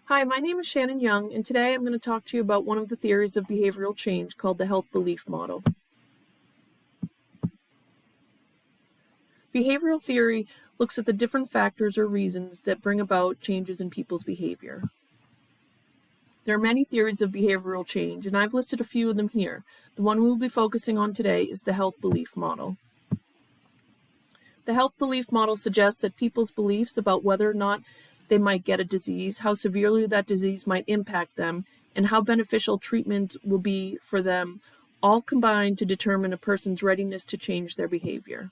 Hi, my name is Shannon Young, and today I'm going to talk to you about one of the theories of behavioral change called the health belief model. Behavioral theory looks at the different factors or reasons that bring about changes in people's behavior. There are many theories of behavioral change, and I've listed a few of them here. The one we will be focusing on today is the health belief model. The health belief model suggests that people's beliefs about whether or not they might get a disease, how severely that disease might impact them, and how beneficial treatment will be for them all combine to determine a person's readiness to change their behavior.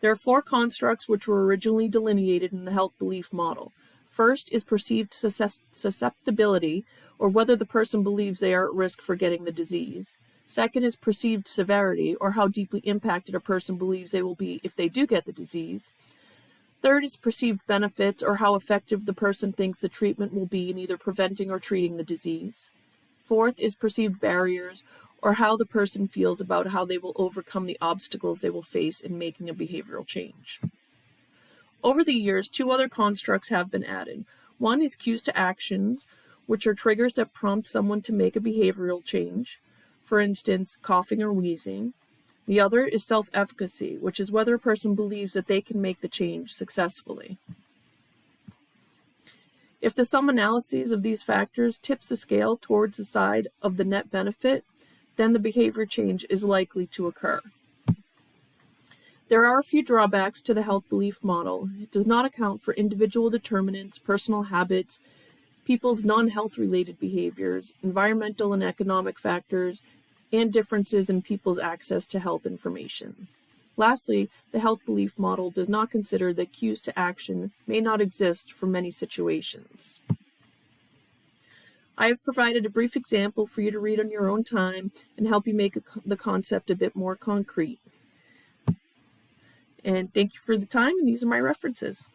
There are four constructs which were originally delineated in the health belief model. First is perceived susceptibility, or whether the person believes they are at risk for getting the disease. Second is perceived severity, or how deeply impacted a person believes they will be if they do get the disease. Third is perceived benefits, or how effective the person thinks the treatment will be in either preventing or treating the disease. Fourth is perceived barriers, or how the person feels about how they will overcome the obstacles they will face in making a behavioral change. Over the years, two other constructs have been added. One is cues to actions, which are triggers that prompt someone to make a behavioral change, for instance, coughing or wheezing. The other is self-efficacy, which is whether a person believes that they can make the change successfully. If the sum analyses of these factors tips the scale towards the side of the net benefit, then the behavior change is likely to occur. There are a few drawbacks to the health belief model. It does not account for individual determinants, personal habits, people's non-health related behaviors, environmental and economic factors, and differences in people's access to health information. Lastly, the health belief model does not consider that cues to action may not exist for many situations. I have provided a brief example for you to read on your own time and help you make the concept a bit more concrete. And thank you for the time, and these are my references.